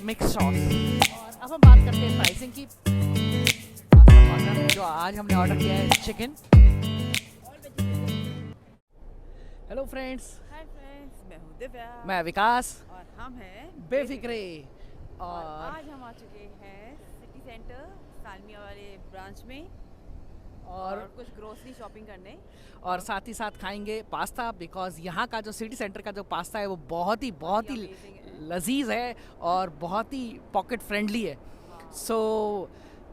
Mix sauce. और अब हम बात करते हैं प्राइसिंग की। पास्ता कॉर्नर जो आज हमने ऑर्डर किया है chicken. Hello friends, hi friends, मैं हूँ दिव्या मैं विकास और हम हैं बेफिक्रे। और और आज हम आ चुके हैं सिटी सेंटर सालमिया वाले ब्रांच में और और कुछ ग्रोसरी शॉपिंग करने। और साथ ही साथ खाएंगे पास्ता, बिकॉज यहाँ का जो सिटी सेंटर का जो पास्ता है वो बहुत ही amazing है। लजीज है और बहुत ही पॉकेट फ्रेंडली है। सो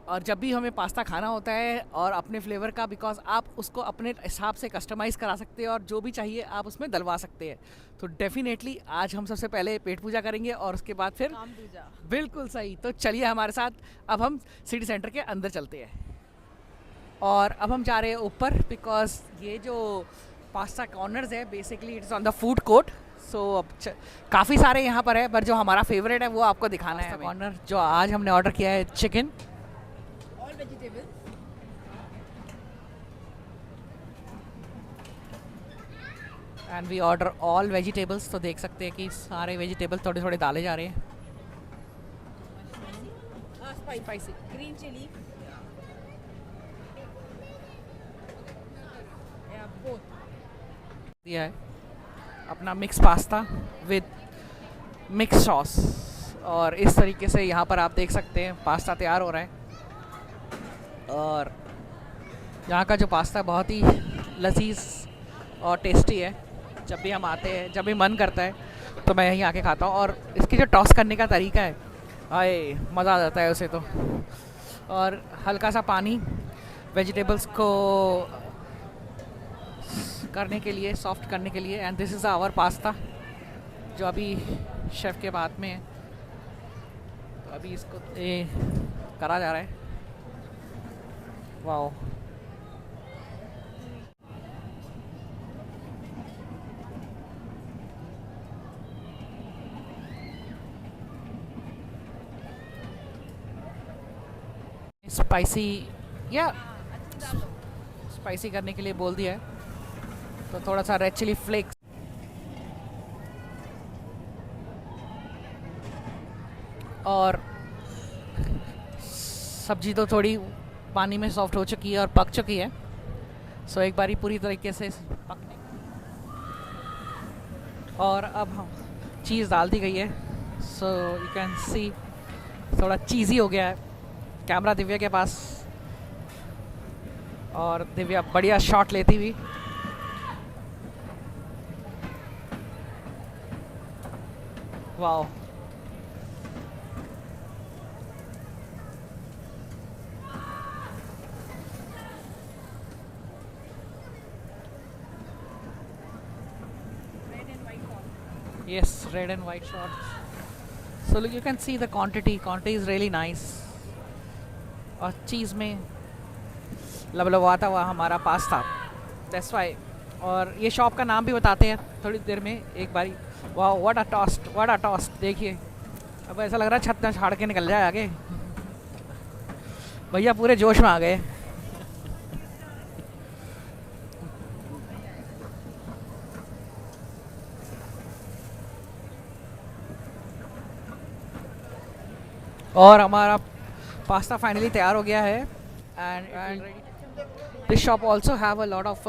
और जब भी हमें पास्ता खाना होता है और अपने फ्लेवर का, बिकॉज आप उसको अपने हिसाब से कस्टमाइज़ करा सकते हैं और जो भी चाहिए आप उसमें डलवा सकते हैं। तो डेफिनेटली आज हम सबसे पहले पेट पूजा करेंगे और उसके बाद फिर काम दूजा। बिल्कुल सही। तो चलिए हमारे साथ, अब हम सिटी सेंटर के अंदर चलते हैं। और अब हम जा रहे हैं ऊपर, बिकॉज ये जो पास्ता कॉर्नर्स है basically it's on the food court. So अब काफ़ी सारे यहाँ पर है, पर जो हमारा फेवरेट है वो आपको दिखाना है। कॉर्नर जो आज हमने ऑर्डर किया है chicken all vegetable. And we order all vegetables. तो देख सकते हैं कि सारे वेजिटेबल थोड़े थोड़े डाले जा रहे हैं। स्पाइसी ग्रीन चिली दिया है अपना mix pasta with mix sauce. और इस तरीके से यहाँ पर आप देख सकते हैं पास्ता तैयार हो रहा है। और यहाँ का जो पास्ता है बहुत ही लजीज और टेस्टी है। जब भी हम आते हैं, जब भी मन करता है तो मैं यहीं आके खाता हूँ। और इसकी जो टॉस करने का तरीका है, आए मज़ा आ जाता है उसे तो। और हल्का सा पानी वेजिटेबल्स को करने के लिए, सॉफ्ट करने के लिए। And this is our pasta जो अभी शेफ़ के हाथ में है। तो अभी इसको ये करा जा रहा है। वाओ, स्पाइसी या स्पाइसी करने के लिए बोल दिया है तो थोड़ा सा रेड चिली फ्लेक्स। और सब्जी तो थोड़ी पानी में सॉफ्ट हो चुकी है और पक चुकी है। सो एक बारी पूरी तरीके से पकने, और अब हम चीज़ डाल दी गई है। सो यू कैन सी थोड़ा चीज़ी हो गया है। कैमरा दिव्या के पास और दिव्या बढ़िया शॉट लेती हुई। Wow, yes, red and white shots. So look, you can see the quantity is really nice. और चीज़ में लबलबाता हुआ हमारा पास्ता, दैट्स वाई। और ये शॉप का नाम भी बताते हैं थोड़ी देर में एक बारी। वाह, what a toast, what a toast. देखिए अब ऐसा लग रहा है छत में छाड़ के निकल जाए आगे। भैया पूरे जोश में आ गए। और हमारा पास्ता फाइनली तैयार हो गया है। And this shop also have a lot of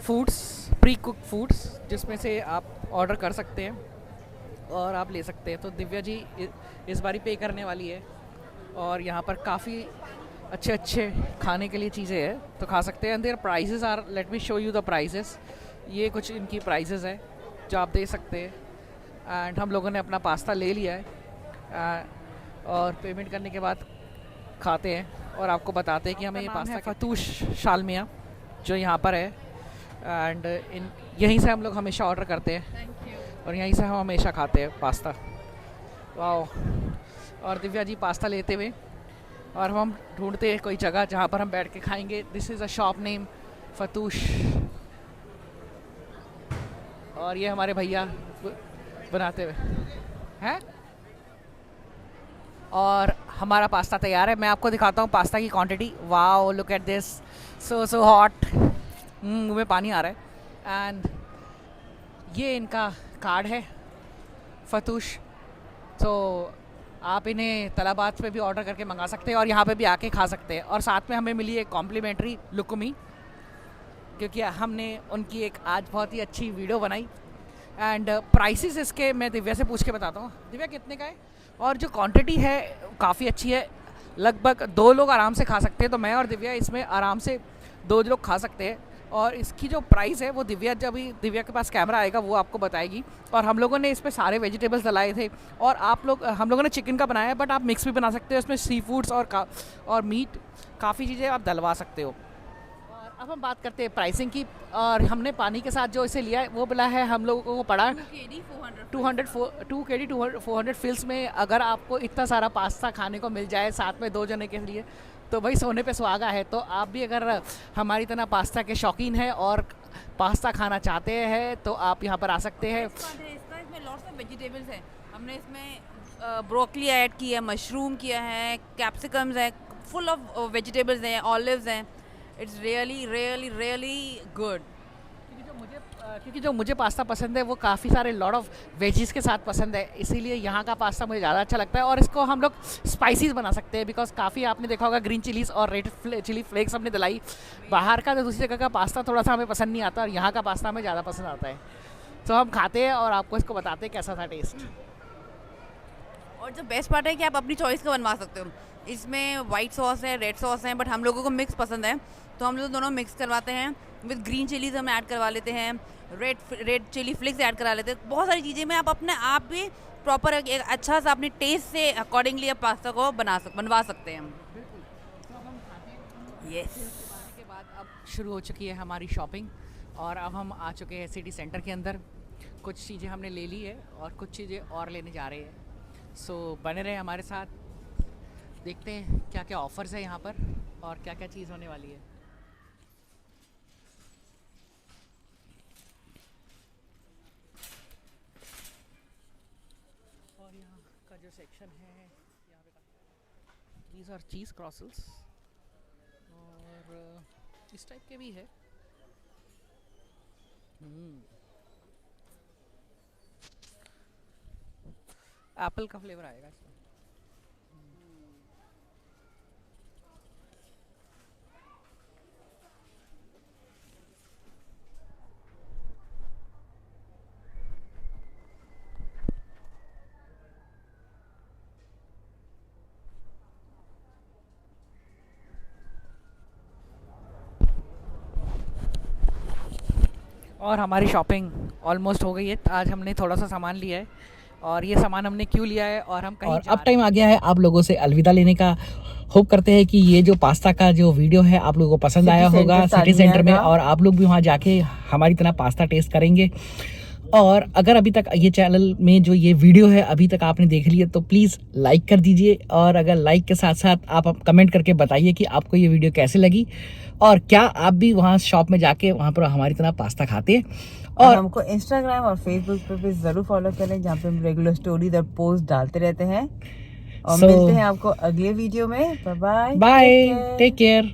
foods, pre cook foods, जिसमें से आप ऑर्डर कर सकते हैं और आप ले सकते हैं। तो दिव्या जी इस बारी पे करने वाली है और यहाँ पर काफ़ी अच्छे अच्छे खाने के लिए चीज़ें हैं, तो खा सकते हैं। And their prices are, let me show you the prices. ये कुछ इनकी प्राइसेस है जो आप दे सकते हैं। एंड हम लोगों ने अपना पास्ता ले लिया है और पेमेंट करने के बाद खाते हैं और आपको बताते हैं कि हमें ये पास्ता फतूश शालमिया जो यहाँ पर है। एंड इन यहीं से हम लोग हमेशा ऑर्डर करते हैं और यहीं से हम हमेशा खाते हैं पास्ता। वाओ, और दिव्या जी पास्ता लेते हुए, और हम ढूंढते हैं कोई जगह जहाँ पर हम बैठ के खाएंगे। This is a shop name Fattoush. और ये हमारे भैया बनाते हुए हैं। और हमारा पास्ता तैयार है। मैं आपको दिखाता हूँ पास्ता की quantity. Wow, look at this, so hot. मुँह में पानी आ रहा है। एंड ये इनका कार्ड है फतूश। तो आप इन्हें तलाबात पे भी ऑर्डर करके मंगा सकते हैं और यहाँ पे भी आके खा सकते हैं। और साथ में हमें मिली एक कॉम्प्लीमेंट्री लुकमी, क्योंकि हमने उनकी एक आज बहुत ही अच्छी वीडियो बनाई। एंड प्राइसेस इसके मैं दिव्या से पूछ के बताता हूँ। दिव्या कितने का है? और जो क्वांटिटी है काफ़ी अच्छी है, लगभग 2 लोग आराम से खा सकते हैं। तो मैं और दिव्या इसमें आराम से 2 लोग खा सकते हैं। और इसकी जो प्राइस है वो दिव्या, जब भी दिव्या के पास कैमरा आएगा वो आपको बताएगी। और हम लोगों ने इस पर सारे वेजिटेबल्स डलाए थे। और हम लोगों ने चिकन का बनाया है, बट आप मिक्स भी बना सकते हो। इसमें सी फूड्स और मीट, काफ़ी चीज़ें आप डलवा सकते हो। और अब हम बात करते हैं प्राइसिंग की। और हमने पानी के साथ जो इसे लिया है वो बोला है हम लोगों को पड़ा 200 फिल्स में। अगर आपको इतना सारा पास्ता खाने को मिल जाए साथ में 2 जने के लिए, तो भाई सोने पे सुहागा है। तो आप भी अगर हमारी तरह पास्ता के शौकीन हैं और पास्ता खाना चाहते हैं तो आप यहाँ पर आ सकते हैं। इसमें लॉट्स ऑफ वेजिटेबल्स हैं। हमने इसमें ब्रोकली ऐड की है, मशरूम किया है, कैप्सिकम्स है, फुल ऑफ वेजिटेबल्स हैं, ऑलिव्स हैं। It's really really really good. क्योंकि जो मुझे पास्ता पसंद है वो काफ़ी सारे लॉट ऑफ वेजीज के साथ पसंद है, इसीलिए यहाँ का पास्ता मुझे ज़्यादा अच्छा लगता है। और इसको हम लोग स्पाइसीज बना सकते हैं, बिकॉज काफ़ी आपने देखा होगा ग्रीन चिलीज और रेड चिली फ्लेक्स हमने दिलाई। बाहर का तो दूसरी जगह का पास्ता थोड़ा सा हमें पसंद नहीं आता, और यहाँ का पास्ता हमें ज़्यादा पसंद आता है। तो हम खाते हैं और आपको इसको बताते हैं कैसा था टेस्ट। और जो बेस्ट पार्ट है कि आप अपनी चॉइस का बनवा सकते हो। इसमें वाइट सॉस है, रेड सॉस है, बट हम लोगों को मिक्स पसंद है तो हम लोग दोनों मिक्स करवाते हैं। विद ग्रीन चिलीज हम ऐड करवा लेते हैं, रेड चिली फ्लेक्स ऐड करा लेते हैं। बहुत सारी चीज़ें में आप अपने आप भी प्रॉपर एक अच्छा सा अपने टेस्ट से अकॉर्डिंगली आप पास्ता को बनवा सकते हैं। यस। के बाद अब शुरू हो चुकी है हमारी शॉपिंग, और अब हम आ चुके हैं सिटी सेंटर के अंदर। कुछ चीज़ें हमने ले ली है और कुछ चीज़ें और लेने जा रहे हैं। सो बने रहे हमारे साथ, देखते हैं क्या क्या ऑफ़र्स है यहाँ पर और क्या क्या चीज़ होने वाली है। और यहाँ का जो सेक्शन है, यहाँ पे दीज आर चीज़ क्रॉसल्स, और इस टाइप के भी है। एप्पल का फ्लेवर आएगा इसमें। और हमारी शॉपिंग ऑलमोस्ट हो गई है। आज हमने थोड़ा सा सामान लिया है, और ये सामान हमने क्यों लिया है और हम कहीं और अब टाइम आ गया है आप लोगों से अलविदा लेने का। होप करते हैं कि ये जो पास्ता का जो वीडियो है आप लोगों को पसंद आया होगा सिटी सेंटर में, और आप लोग भी वहाँ जाके हमारी तरह पास्ता टेस्ट करेंगे। और अगर अभी तक ये चैनल में जो ये वीडियो है अभी तक आपने देख लिया तो प्लीज़ लाइक कर दीजिए, और अगर लाइक के साथ साथ आप कमेंट करके बताइए कि आपको ये वीडियो कैसे लगी, और क्या आप भी वहाँ शॉप में जाके वहाँ पर हमारी तरह पास्ता खाते हैं। और हमको इंस्टाग्राम और फेसबुक पे भी जरूर फॉलो करें, जहाँ पे हम रेगुलर स्टोरी और पोस्ट डालते रहते हैं। और मिलते हैं आपको अगले वीडियो में। Bye bye, bye, take care.